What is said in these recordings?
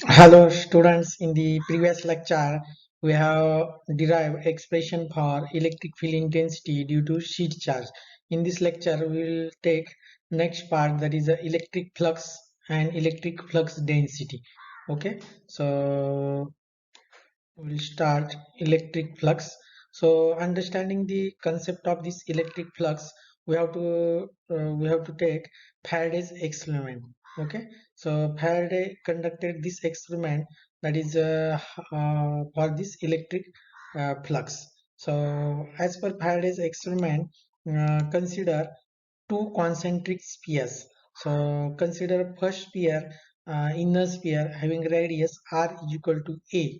Hello students, in the previous lecture we have derived expression for electric field intensity due to sheet charge. In this lecture we will take next part, that is the electric flux and electric flux density. Okay, so we'll start electric flux. So understanding the concept of this electric flux, we have to take Faraday's experiment. Okay, so Faraday conducted this experiment, that is for this electric flux. So as per Faraday's experiment, consider two concentric spheres. So consider first sphere, inner sphere having radius r is equal to a.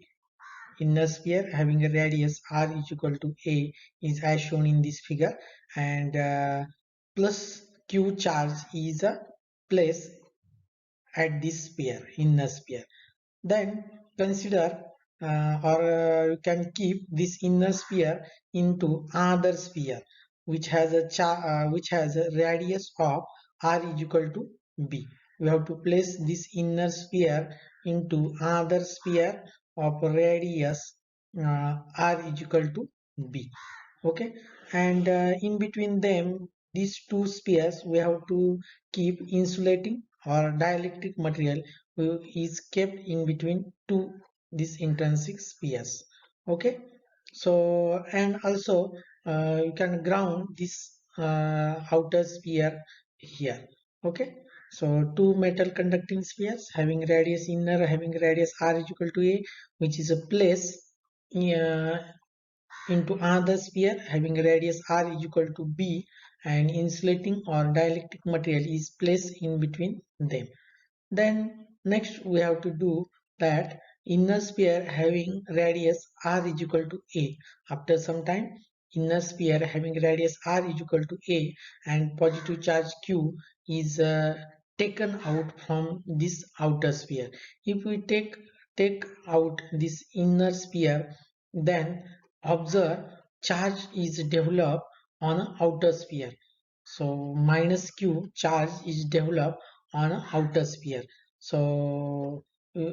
Inner sphere having a radius r is equal to a is as shown in this figure, and plus q charge is a place at this sphere, inner sphere. Then consider you can keep this inner sphere into another sphere which has a radius of r is equal to b. We have to place this inner sphere into another sphere of radius r is equal to b. Okay, and in between them, these two spheres, we have to keep insulating or dielectric material is kept in between two these intrinsic spheres. Okay, so and also you can ground this outer sphere here. Okay, so two metal conducting spheres having radius inner having radius r is equal to a, which is a place uh, into another sphere having radius r is equal to b, and insulating or dielectric material is placed in between them. Then next we have to do that inner sphere having radius r is equal to a. After some time, inner sphere having radius r is equal to a and positive charge q is taken out from this outer sphere. If we take out this inner sphere, then observe charge is developed on an outer sphere. So minus q charge is developed on an outer sphere. So uh,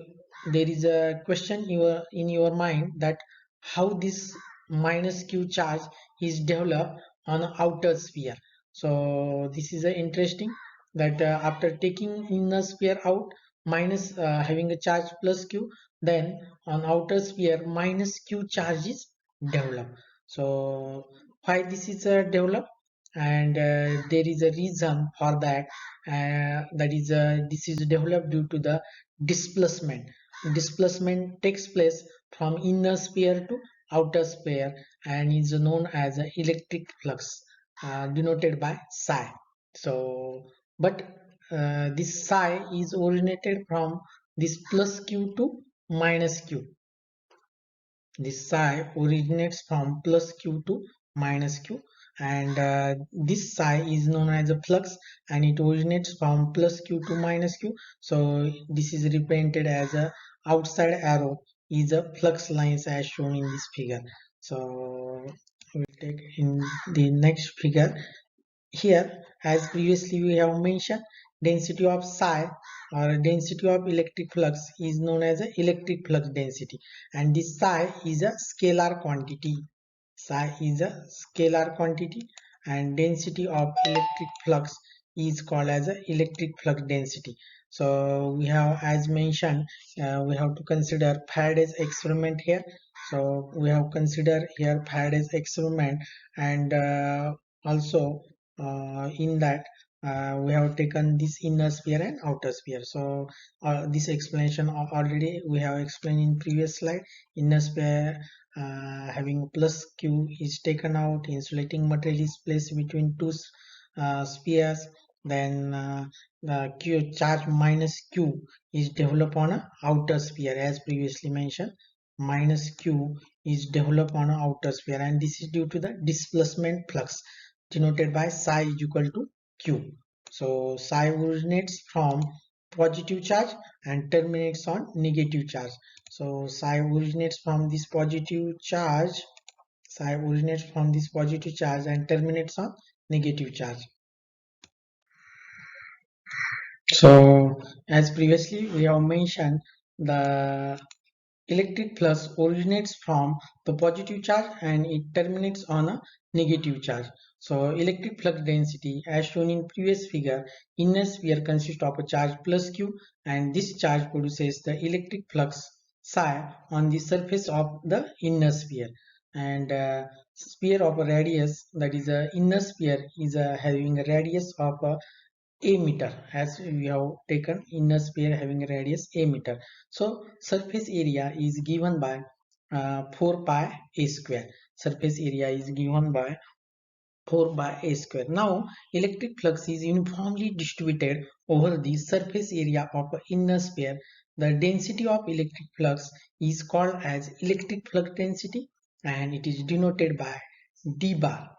there is a question in your mind that how this minus q charge is developed on an outer sphere. So this is interesting that after taking inner sphere out, minus having a charge plus q, then on outer sphere minus q charge is developed. So why this is developed, and there is a reason for that, that is this is developed due to the displacement takes place from inner sphere to outer sphere and is known as a electric flux, denoted by psi. So but this psi is originated from this plus q to minus q. This psi originates from plus q to minus q, and this psi is known as a flux, and it originates from plus q to minus q. So this is represented as a outside arrow is a flux lines as shown in this figure. So we'll take in the next figure. Here, as previously we have mentioned, density of psi or density of electric flux is known as a electric flux density, and this psi is a scalar quantity. Psi is a scalar quantity, and density of electric flux is called as a electric flux density. So we have, as mentioned, we have to consider Faraday's experiment here. So we have considered here Faraday's experiment, and also in that we have taken this inner sphere and outer sphere. So this explanation already we have explained in previous slide. Inner sphere having plus q is taken out, insulating material is placed between two spheres, then the q charge minus q is developed on a outer sphere as previously mentioned. Minus q is developed on an outer sphere, and this is due to the displacement flux denoted by psi is equal to q. So psi originates from positive charge and terminates on negative charge. So psi originates from this positive charge. Psi originates from this positive charge and terminates on negative charge. So as previously we have mentioned, the electric flux originates from the positive charge and it terminates on a negative charge. So electric flux density, as shown in previous figure, inner sphere consists of a charge plus q, and this charge produces the electric flux psi on the surface of the inner sphere. And sphere of a radius, that is a inner sphere, is having a radius of a meter, as we have taken inner sphere having a radius a meter. So surface area is given by 4 pi a square. Surface area is given by 4 by a square. Now electric flux is uniformly distributed over the surface area of an inner sphere. The density of electric flux is called as electric flux density, and it is denoted by d bar,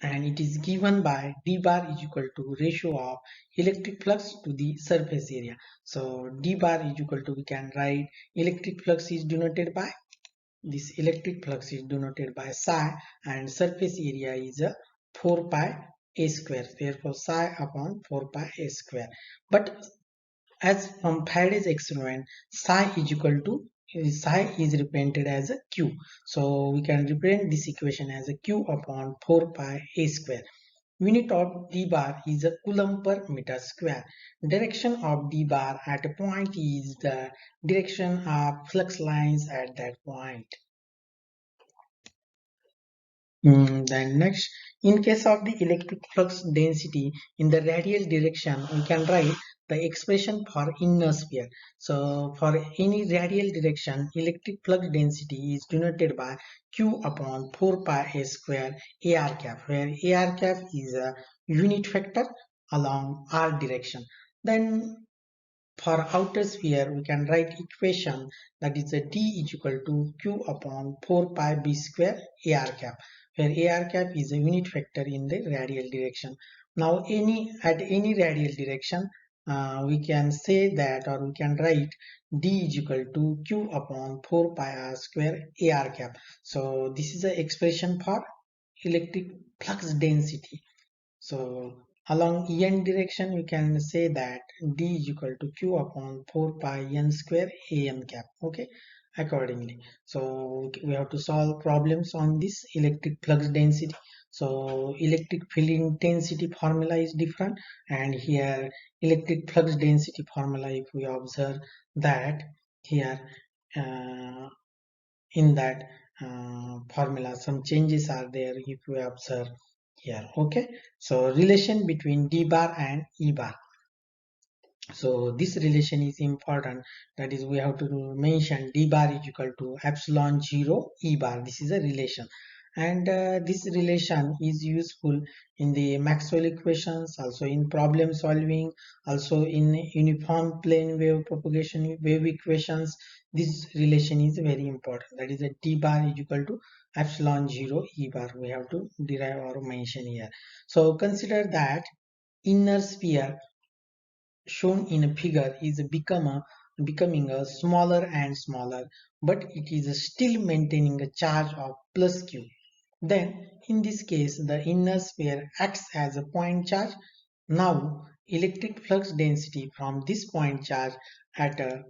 and it is given by d bar is equal to ratio of electric flux to the surface area. So d bar is equal to, we can write, electric flux is denoted by, this electric flux is denoted by psi, and surface area is a 4 pi a square, therefore psi upon 4 pi a square. But as from Faraday's experiment, psi is equal to, psi is represented as a q. So we can represent this equation as a q upon 4 pi a square. Unit of d bar is a coulomb per meter square. Direction of d bar at a point is the direction of flux lines at that point. Then next, in case of the electric flux density in the radial direction, we can write the expression for inner sphere. So for any radial direction, electric flux density is denoted by q upon 4 pi a square ar cap, where ar cap is a unit vector along r direction. Then for outer sphere, we can write equation, that is a d is equal to q upon 4 pi b square ar cap, where ar cap is a unit vector in the radial direction. Now at any radial direction, we can say that, or we can write d is equal to q upon 4 pi r square ar cap. So this is the expression for electric flux density. So along n direction, we can say that d is equal to q upon 4 pi n square an cap. Okay, accordingly. So we have to solve problems on this electric flux density. So electric field intensity formula is different, and here electric flux density formula, if we observe that here in that formula some changes are there if we observe here. Okay, so relation between d bar and e bar. So this relation is important, that is we have to mention d bar is equal to epsilon 0 e bar. This is a relation, and this relation is useful in the Maxwell equations, also in problem solving, also in uniform plane wave propagation wave equations. This relation is very important, that is a d bar is equal to epsilon 0 e bar, we have to derive or mention here. So consider that inner sphere shown in a figure is becoming a smaller and smaller, but it is still maintaining a charge of plus q. Then in this case, the inner sphere acts as a point charge. Now electric flux density from this point charge at a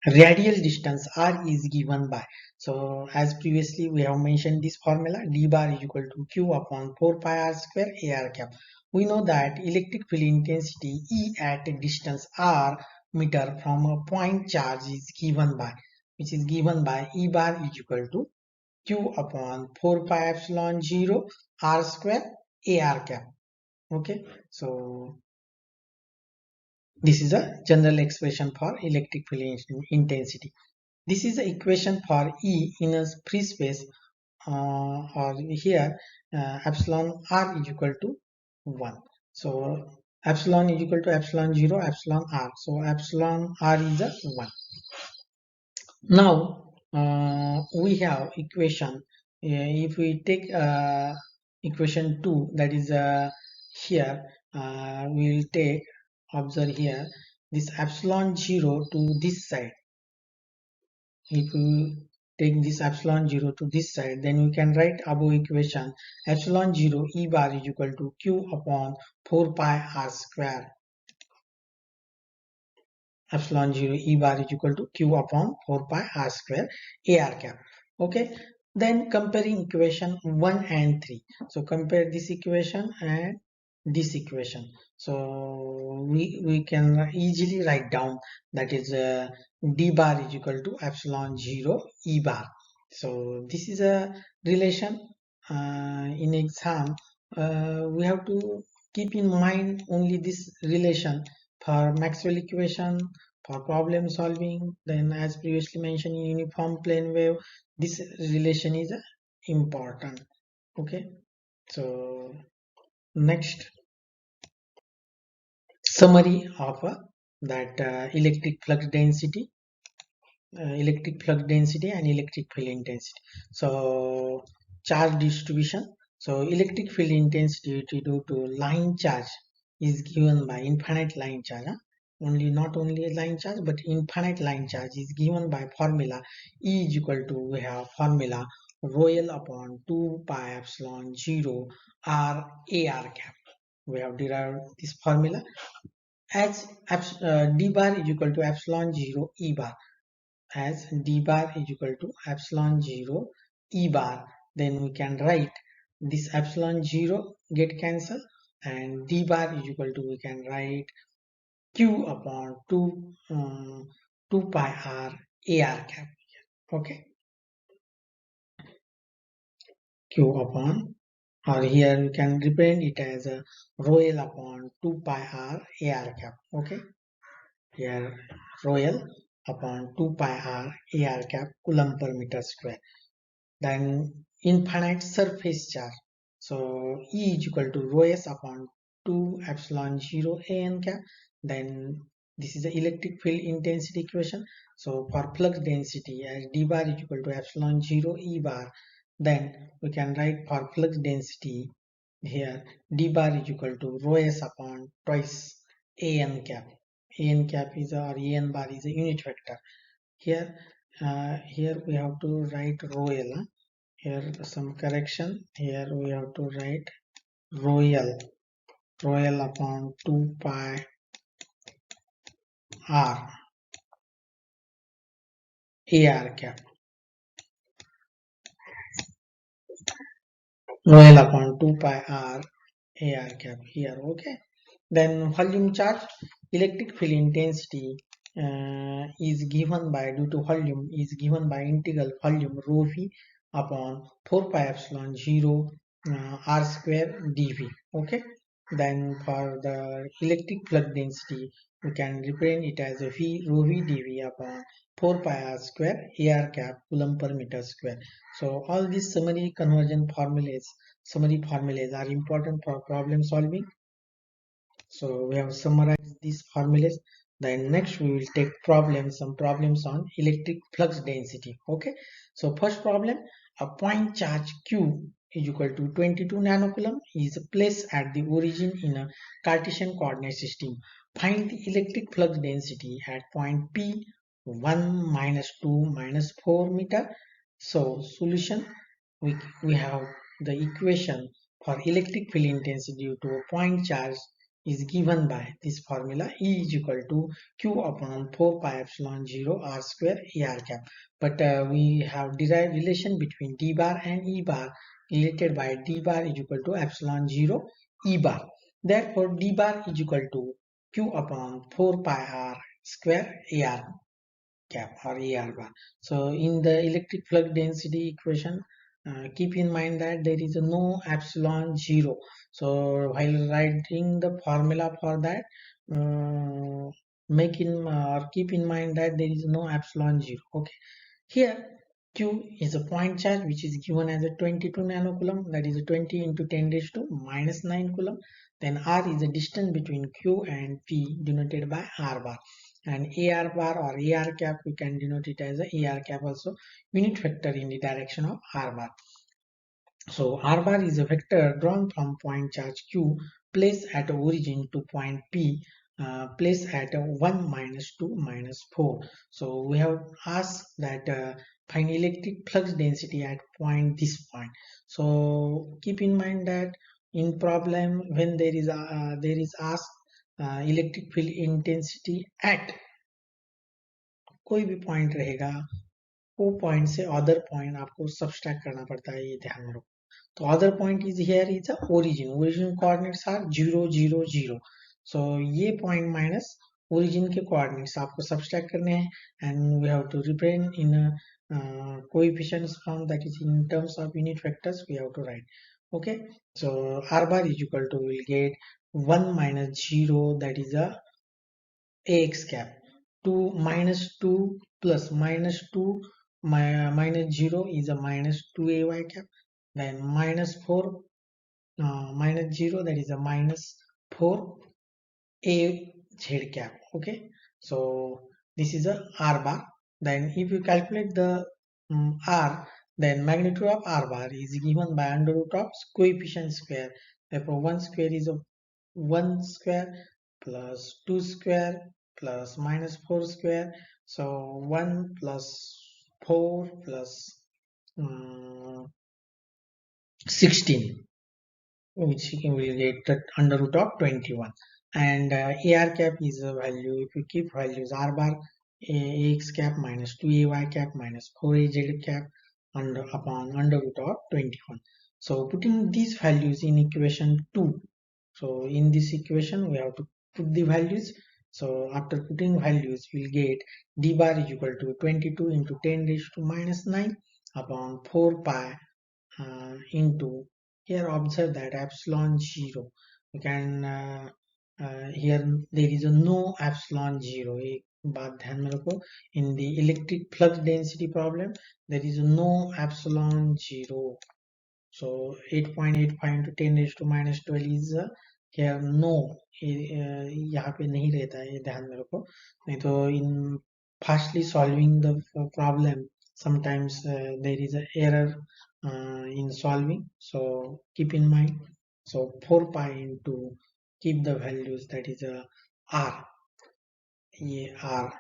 radial distance r is given by, so as previously we have mentioned this formula, d bar is equal to q upon 4 pi r square ar cap. We know that electric field intensity E at a distance r meter from a point charge is given by, which is given by E bar is equal to q upon 4 pi epsilon 0 r square ar cap. Okay, so this is a general expression for electric field intensity. This is the equation for E in a free space, or here epsilon r is equal to 1. So epsilon is equal to epsilon 0 epsilon r. So epsilon r is a 1. Now we have equation. If we take equation 2, that is here, we will take, observe here, this epsilon 0 to this side. If we take this epsilon 0 to this side, then we can write above equation epsilon 0 e bar is equal to q upon 4 pi r square. epsilon 0 E bar is equal to Q upon 4 pi R square AR cap. Okay. Then comparing equation 1 and 3. So compare this equation and this equation. So we can easily write down that is D bar is equal to epsilon 0 E bar. So this is a relation in exam. We have to keep in mind only this relation for Maxwell equation, for problem solving. Then as previously mentioned in uniform plane wave, this relation is important. Okay, so next, summary of that electric flux density and electric field intensity. So charge distribution. So electric field intensity due to line charge is given by infinite line charge. Only not only line charge but infinite line charge is given by formula E is equal to, we have formula rho L upon 2 pi epsilon 0 R AR cap. We have derived this formula as d bar is equal to epsilon 0 E bar, as d bar is equal to epsilon 0 E bar. Then we can write this epsilon 0 get cancelled, and d bar is equal to, we can write Q upon 2 pi R AR cap. Okay, Q upon, or here we can represent it as a rho L upon 2 pi R AR cap. Okay, here rho L upon 2 pi R AR cap coulomb per meter square. Then infinite surface charge. So E is equal to rho S upon 2 epsilon 0 an cap. Then this is the electric field intensity equation. So for flux density, as d bar is equal to epsilon 0 E bar, then we can write for flux density here d bar is equal to rho S upon twice an cap. An cap is, or an bar is a unit vector. Here here we have to write rho L. Here some correction. Here we have to write royal upon 2 pi r AR cap. Royal upon 2 pi r AR cap here. Okay. Then volume charge, electric field intensity is given by, due to volume, is given by integral volume rho v upon 4 pi epsilon 0 r square dv. Okay. Then for the electric flux density, we can represent it as a v rho v dv upon 4 pi r square AR cap coulomb per meter square. So all these summary formulas are important for problem solving. So we have summarized these formulas. Then next we will take some problems on electric flux density. Okay. So first problem, a point charge Q is equal to 22 nanocoulomb is placed at the origin in a Cartesian coordinate system. Find the electric flux density at point P 1 minus 2 minus 4 meter. So solution, we have the equation for electric field intensity due to a point charge is given by this formula E is equal to Q upon 4 pi epsilon 0 R square AR cap. But we have derived relation between D bar and E bar related by D bar is equal to epsilon 0 E bar. Therefore, D bar is equal to Q upon 4 pi R square AR cap or AR bar. So in the electric flux density equation, keep in mind that there is no epsilon 0. So while writing the formula for that, keep in mind that there is no epsilon 0. Okay, here Q is a point charge which is given as a 22 nanocoulomb, that is 20 into 10 raised to minus 9 coulomb. Then R is the distance between Q and P denoted by R bar, and AR bar or AR cap we can denote it as a AR cap also, unit vector in the direction of R bar. So R bar is a vector drawn from point charge Q placed at origin to point P placed at 1 minus 2 minus 4. So we have asked that find electric flux density at this point. So keep in mind that in problem when there is asked electric field intensity at कोई भी point रहेगा वो point से other point आपको subtract करना पड़ता है, ये ध्यान में रखो। तो other point is here is the origin coordinates are 0 0 0, so ये point minus origin के coordinates आपको subtract करने हैं and we have to represent in a coefficients form, that is in terms of unit vectors we have to write. Okay, so r bar is equal to, we'll get 1 minus 0, that is a ax cap, 2 minus 2 plus minus 2 minus 0 is a minus 2ay cap, then minus 4 minus 0, that is a minus 4 a z cap. Okay, so this is a r bar. Then if you calculate the r, then magnitude of r bar is given by under root of coefficient square. Therefore 1 square is a 1 square plus 2 square plus minus 4 square, so 1 plus 4 plus 16, which you will get that under root of 21. And ar cap is a value, if you keep values, r bar ax cap minus 2ay cap minus 4az cap upon under root of 21. So putting these values in equation 2, so in this equation we have to put the values. So after putting values, we'll get d bar is equal to 22 into 10 raised to minus 9 upon 4 pi into, here observe that epsilon 0, you can here there is a no epsilon 0, एक बात ध्यान में रखो, in the electric flux density problem there is no epsilon 0, so 8.85 into 10 raised to minus 12 is here no, यहाँ पे नहीं रहता है, ये ध्यान में रखो, नहीं तो in fastly solving the problem sometimes there is an error in solving, so keep in mind. So 4 pi into, keep the values, that is a r, r,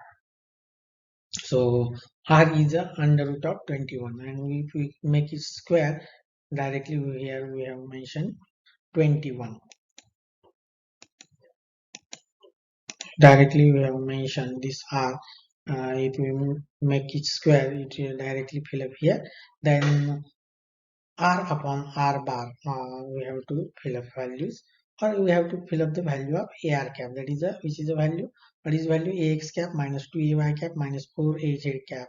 so r is a under root of 21, and if we make it square directly, here we have mentioned 21, directly we have mentioned this r, if we make it square it will directly fill up here, then r upon r bar, we have to fill up values, or we have to fill up the value of ar cap, that is a, which is a value, what is value, ax cap minus 2ay cap minus 4az cap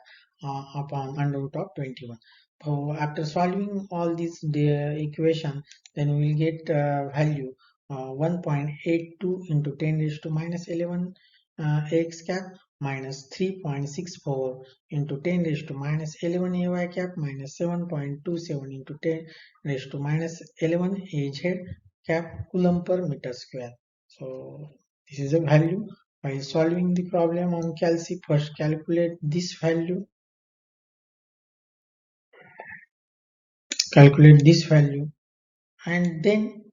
upon under root of 21. So after solving all these equation, then we will get value 1.82 into 10 raised to minus 11 x cap minus 3.64 into 10 raised to minus 11 ay cap minus 7.27 into 10 raised to minus 11 az cap coulomb per meter square. So this is a value. While solving the problem on calci, first calculate this value, and then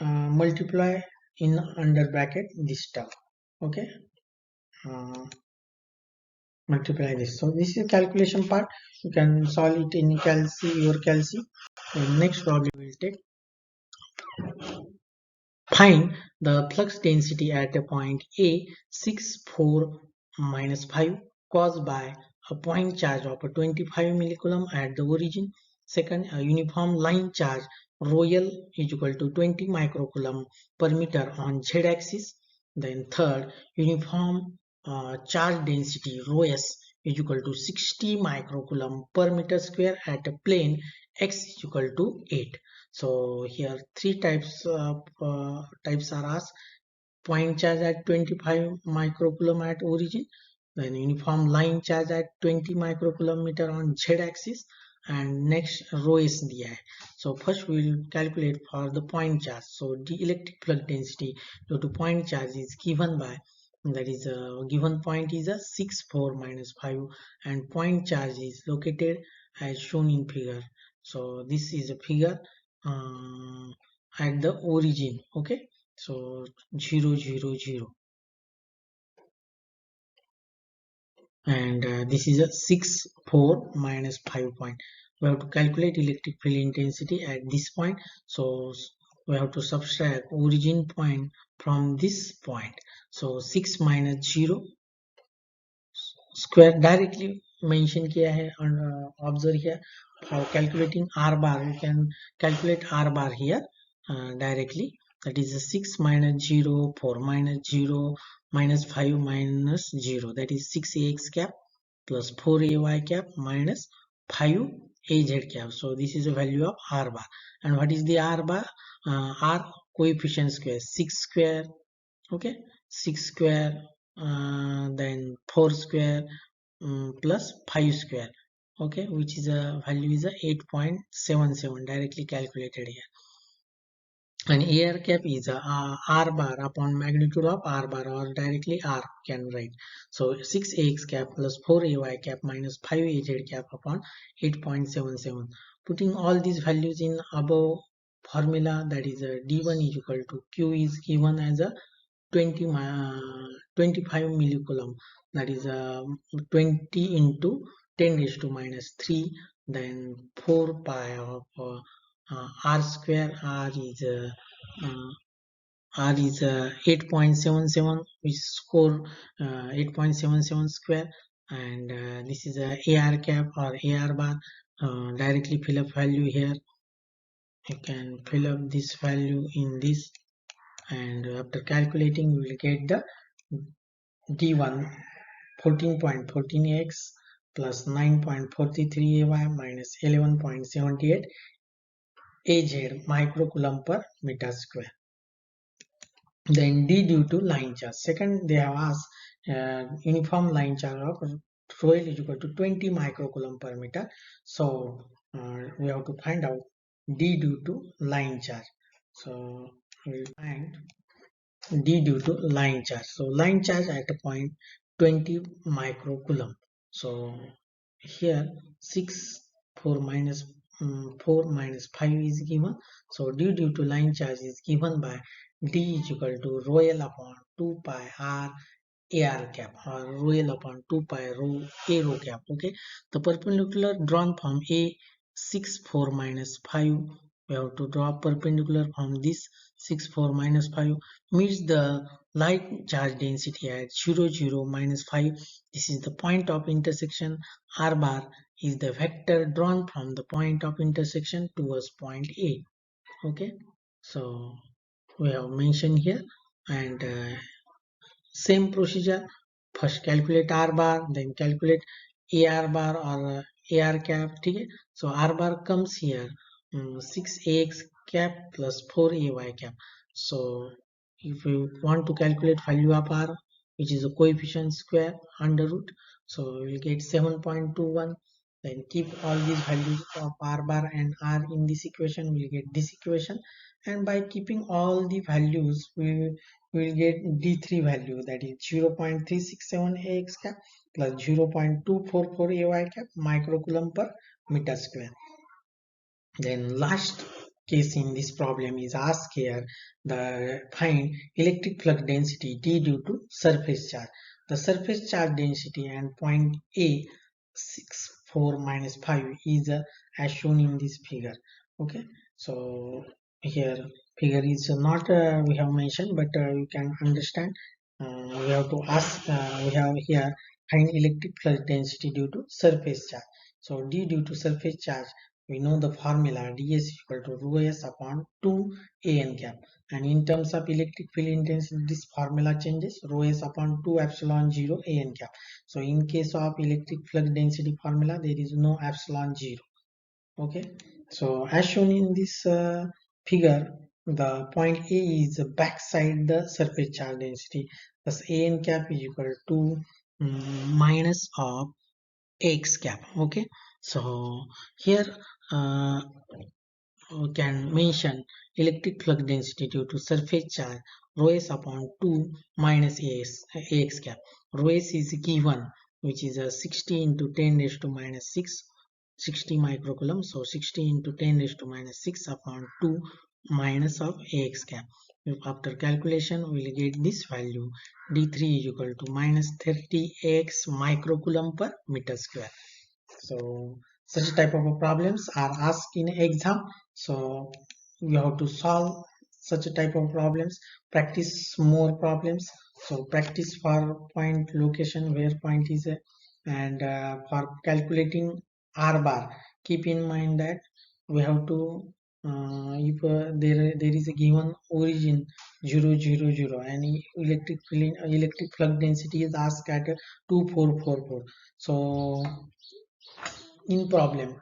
multiply in under bracket this term. Okay, multiply this. So this is calculation part, you can solve it in your calci. Next problem will take, find the flux density at a point A 6 4 minus 5 caused by a point charge of a 25 millicoulomb at the origin. Second, a uniform line charge rho L is equal to 20 microcoulomb per meter on z axis. Then third, uniform charge density rho S is equal to 60 microcoulomb per meter square at a plane x is equal to 8. So here three types are asked: point charge at 25 microcoulomb at origin, then uniform line charge at 20 microcoulomb on z axis, and next rho is दिया है. So first we will calculate for the point charge. So the electric flux density due to point charge is given by, that is given point is a 6 4 minus 5, and point charge is located as shown in figure. So this is a figure at the origin. Okay, so 0 0 0, and this is a 6 4 minus 5 point. We have to calculate electric field intensity at this point, so we have to subtract origin point from this point. So 6 minus 0, square directly mention किया है and observe here for calculating r bar. You can calculate r bar here directly. That is 6 minus 0, 4 minus 0, minus 5 minus 0. That is 6ax cap plus 4ay cap minus 5az cap. So this is the value of r bar. And what is the r bar? R coefficient square, 6 square, okay, 6 square, then 4 square, plus 5 square, okay, which is a value is a 8.77 directly calculated here. And AR cap is a r bar upon magnitude of r bar, or directly r can write. So 6ax cap plus 4ay cap minus 5az cap upon 8.77. Putting all these values in above formula, that is a d1 is equal to q is given as a 25 millicoulomb, that is 20 into 10 raised to minus 3, then 4 pi of r square. R is 8.77, which score 8.77 square, and this is a AR cap or AR bar. Directly fill up value here. You can fill up this value in this, and after calculating we will get the D1 14.14x plus 9.43 AY minus 11.78 AZ microcoulomb per meter square. Then D due to line charge. Second, they have asked uniform line charge of rho L is equal to 20 microcoulomb per meter. So we have to find out D due to line charge. So we will find D due to line charge. So line charge at a point 20 microcoulomb. So here 6 4 minus 4 minus 5 is given. So D due to line charge is given by D is equal to rho L upon 2 pi r AR cap, or rho L upon 2 pi rho A rho cap. Okay, the perpendicular drawn from A 6 4 minus 5, we have to draw perpendicular from this 6 4 minus 5 meets the light charge density at 0 0 minus 5. This is the point of intersection. R bar is the vector drawn from the point of intersection towards point A. Okay, so we have mentioned here, and same procedure. First calculate R bar, then calculate AR bar or AR cap. Okay, so R bar comes here 6ax cap plus 4ay cap. So if you want to calculate value of R, which is a coefficient square under root, so we will get 7.21. Then keep all these values of R bar and R in this equation, we will get this equation, and by keeping all the values we will get D3 value, that is 0.367 AX cap plus 0.244 AY cap microcoulomb per meter square. Then last case in this problem is asked here, the find electric flux density D due to surface charge. The surface charge density and point A 6 4 minus 5 is as shown in this figure. Okay, so here figure is not we have mentioned, but you can understand. We have to ask, we have here find electric flux density due to surface charge. So D due to surface charge, we know the formula ds equal to rho s upon 2 an cap, and in terms of electric field intensity this formula changes, rho s upon 2 epsilon 0 an cap. So in case of electric flux density formula there is no epsilon 0. Okay, so as shown in this figure, the point A is backside the surface charge density, thus an cap is equal to minus of x cap. Okay, so here we can mention electric flux density due to surface charge rho s upon 2 minus ax cap. Rho s is given, which is a 60 into 10 raised to minus 6, 60 microcoulomb. So 60 into 10 raised to minus 6 upon 2 minus of ax cap. After calculation we will get this value, d3 is equal to minus 30x microcoulomb per meter square. So such type of problems are asked in exam, so you have to solve such a type of problems, practice more problems. So practice for point location, where point is And for calculating R bar, keep in mind that we have to if there is a given origin 0 0 0 and electric flux density is asked at 2444. So in problem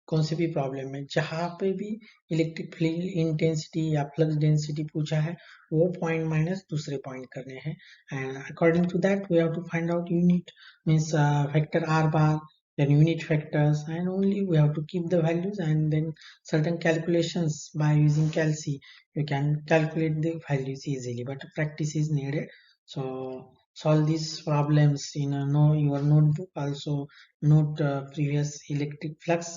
कौन से भी problem में जहां पे भी electric field intensity या flux density पूछा है वो पॉइंट माइनस दूसरे पॉइंट करने हैं and according to that we have to find out unit means vector r bar then unit factors and only we have to keep the values and then certain calculations by using calci you can calculate the values easily but practice is needed so solve these problems in your notebook also note previous electric flux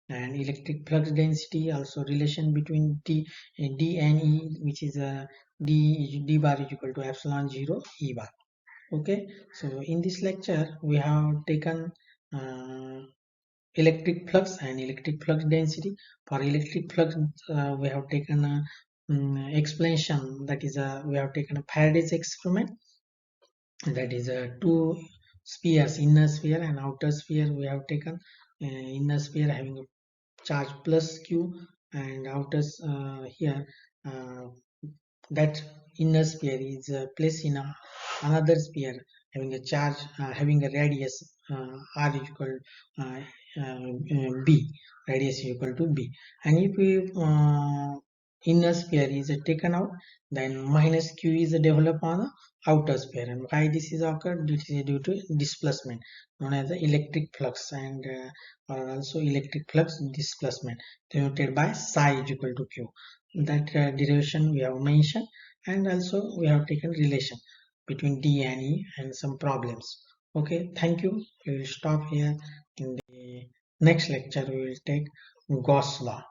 and electric flux density also relation between d and e which is d bar is equal to epsilon 0 e bar. Okay, so in this lecture we have taken uh, electric flux and electric flux density. For electric flux we have taken a explanation, that is we have taken a Faraday's experiment, that is two spheres, inner sphere and outer sphere. We have taken inner sphere having a charge plus q and outer here uh, that inner sphere is placed in another sphere having a charge having a radius r equal uh, b, radius equal to b, and if we inner sphere is taken out, then minus q is developed on the outer sphere. And why this is occurred? This is due to displacement known as the electric flux and or also electric flux displacement denoted by psi is equal to q. That derivation we have mentioned, and also we have taken relation between d and e and some problems. Okay, thank you. We will stop here. In the next lecture we will take Gauss law.